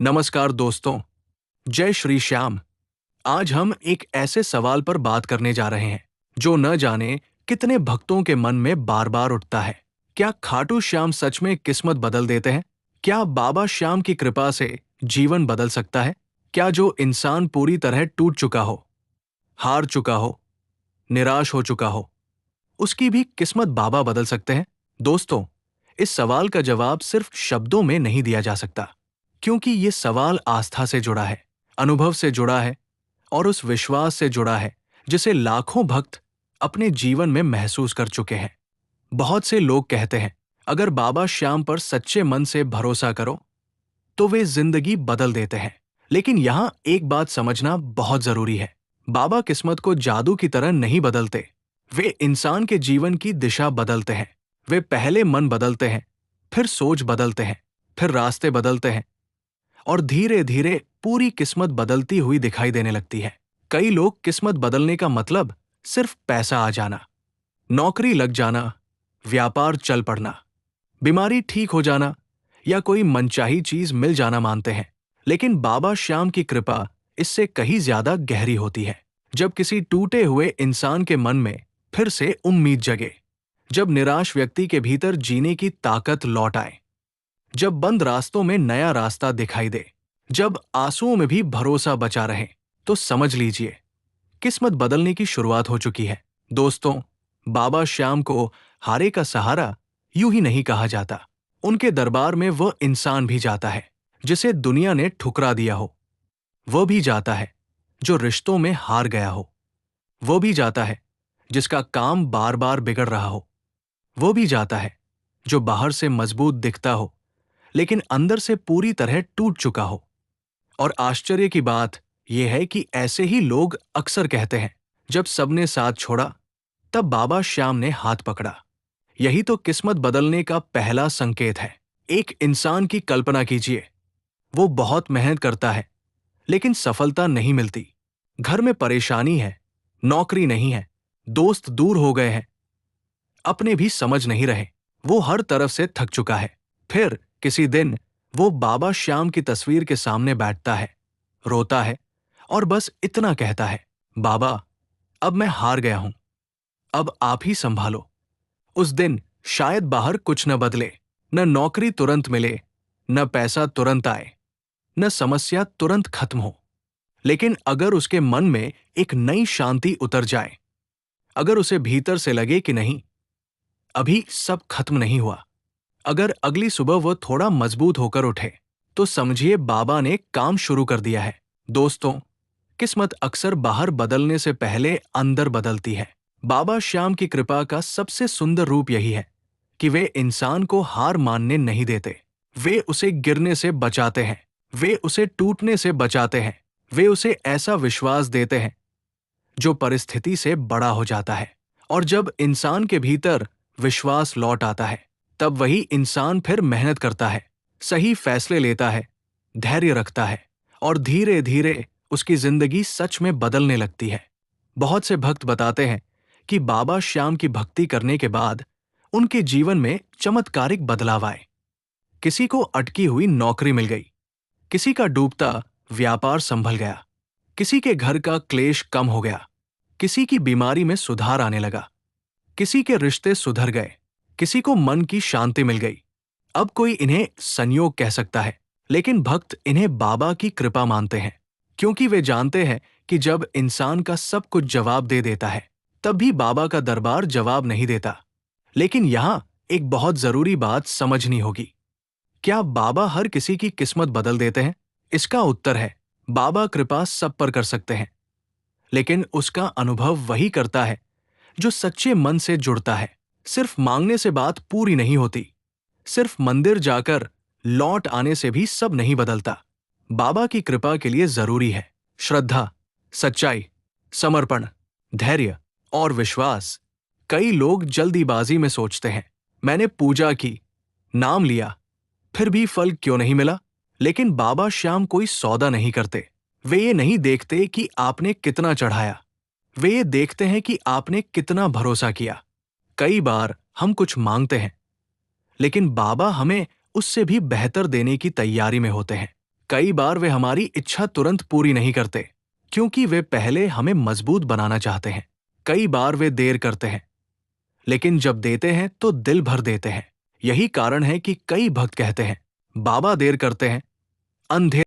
नमस्कार दोस्तों, जय श्री श्याम। आज हम एक ऐसे सवाल पर बात करने जा रहे हैं जो न जाने कितने भक्तों के मन में बार बार उठता है। क्या खाटू श्याम सच में किस्मत बदल देते हैं? क्या बाबा श्याम की कृपा से जीवन बदल सकता है? क्या जो इंसान पूरी तरह टूट चुका हो, हार चुका हो, निराश हो चुका हो, उसकी भी किस्मत बाबा बदल सकते हैं? दोस्तों, इस सवाल का जवाब सिर्फ शब्दों में नहीं दिया जा सकता, क्योंकि ये सवाल आस्था से जुड़ा है, अनुभव से जुड़ा है और उस विश्वास से जुड़ा है जिसे लाखों भक्त अपने जीवन में महसूस कर चुके हैं। बहुत से लोग कहते हैं, अगर बाबा श्याम पर सच्चे मन से भरोसा करो तो वे जिंदगी बदल देते हैं। लेकिन यहां एक बात समझना बहुत जरूरी है। बाबा किस्मत को जादू की तरह नहीं बदलते। वे इंसान के जीवन की दिशा बदलते हैं। वे पहले मन बदलते हैं, फिर सोच बदलते हैं, फिर रास्ते बदलते हैं और धीरे धीरे पूरी किस्मत बदलती हुई दिखाई देने लगती है। कई लोग किस्मत बदलने का मतलब सिर्फ पैसा आ जाना, नौकरी लग जाना, व्यापार चल पड़ना, बीमारी ठीक हो जाना या कोई मनचाही चीज मिल जाना मानते हैं। लेकिन बाबा श्याम की कृपा इससे कहीं ज्यादा गहरी होती है। जब किसी टूटे हुए इंसान के मन में फिर से उम्मीद जगे, जब निराश व्यक्ति के भीतर जीने की ताकत लौट आए, जब बंद रास्तों में नया रास्ता दिखाई दे, जब आंसुओं में भी भरोसा बचा रहे, तो समझ लीजिए किस्मत बदलने की शुरुआत हो चुकी है। दोस्तों, बाबा श्याम को हारे का सहारा यूं ही नहीं कहा जाता। उनके दरबार में वह इंसान भी जाता है जिसे दुनिया ने ठुकरा दिया हो। वह भी जाता है जो रिश्तों में हार गया हो। वो भी जाता है जिसका काम बार बार बिगड़ रहा हो। वो भी जाता है जो बाहर से मजबूत दिखता हो लेकिन अंदर से पूरी तरह टूट चुका हो। और आश्चर्य की बात यह है कि ऐसे ही लोग अक्सर कहते हैं, जब सबने साथ छोड़ा तब बाबा श्याम ने हाथ पकड़ा। यही तो किस्मत बदलने का पहला संकेत है। एक इंसान की कल्पना कीजिए, वो बहुत मेहनत करता है लेकिन सफलता नहीं मिलती। घर में परेशानी है, नौकरी नहीं है, दोस्त दूर हो गए हैं, अपने भी समझ नहीं रहे। वो हर तरफ से थक चुका है। फिर किसी दिन वो बाबा श्याम की तस्वीर के सामने बैठता है, रोता है और बस इतना कहता है, बाबा, अब मैं हार गया हूं, अब आप ही संभालो। उस दिन शायद बाहर कुछ न बदले, न नौकरी तुरंत मिले, न पैसा तुरंत आए, न समस्या तुरंत खत्म हो। लेकिन अगर उसके मन में एक नई शांति उतर जाए, अगर उसे भीतर से लगे कि नहीं, अभी सब खत्म नहीं हुआ, अगर अगली सुबह वह थोड़ा मजबूत होकर उठे, तो समझिए बाबा ने काम शुरू कर दिया है। दोस्तों, किस्मत अक्सर बाहर बदलने से पहले अंदर बदलती है। बाबा श्याम की कृपा का सबसे सुंदर रूप यही है कि वे इंसान को हार मानने नहीं देते। वे उसे गिरने से बचाते हैं, वे उसे टूटने से बचाते हैं, वे उसे ऐसा विश्वास देते हैं जो परिस्थिति से बड़ा हो जाता है। और जब इंसान के भीतर विश्वास लौट आता है, तब वही इंसान फिर मेहनत करता है, सही फैसले लेता है, धैर्य रखता है और धीरे धीरे उसकी जिंदगी सच में बदलने लगती है। बहुत से भक्त बताते हैं कि बाबा श्याम की भक्ति करने के बाद उनके जीवन में चमत्कारिक बदलाव आए। किसी को अटकी हुई नौकरी मिल गई, किसी का डूबता व्यापार संभल गया, किसी के घर का क्लेश कम हो गया, किसी की बीमारी में सुधार आने लगा, किसी के रिश्ते सुधर गए, किसी को मन की शांति मिल गई। अब कोई इन्हें संयोग कह सकता है, लेकिन भक्त इन्हें बाबा की कृपा मानते हैं, क्योंकि वे जानते हैं कि जब इंसान का सब कुछ जवाब दे देता है, तब भी बाबा का दरबार जवाब नहीं देता। लेकिन यहां एक बहुत जरूरी बात समझनी होगी। क्या बाबा हर किसी की किस्मत बदल देते हैं? इसका उत्तर है, बाबा कृपा सब पर कर सकते हैं, लेकिन उसका अनुभव वही करता है जो सच्चे मन से जुड़ता है। सिर्फ मांगने से बात पूरी नहीं होती, सिर्फ मंदिर जाकर लौट आने से भी सब नहीं बदलता। बाबा की कृपा के लिए जरूरी है श्रद्धा, सच्चाई, समर्पण, धैर्य और विश्वास। कई लोग जल्दीबाजी में सोचते हैं, मैंने पूजा की, नाम लिया, फिर भी फल क्यों नहीं मिला? लेकिन बाबा श्याम कोई सौदा नहीं करते। वे ये नहीं देखते कि आपने कितना चढ़ाया, वे ये देखते हैं कि आपने कितना भरोसा किया। कई बार हम कुछ मांगते हैं, लेकिन बाबा हमें उससे भी बेहतर देने की तैयारी में होते हैं। कई बार वे हमारी इच्छा तुरंत पूरी नहीं करते, क्योंकि वे पहले हमें मजबूत बनाना चाहते हैं। कई बार वे देर करते हैं, लेकिन जब देते हैं तो दिल भर देते हैं। यही कारण है कि कई भक्त कहते हैं, बाबा देर करते हैं, अंधेर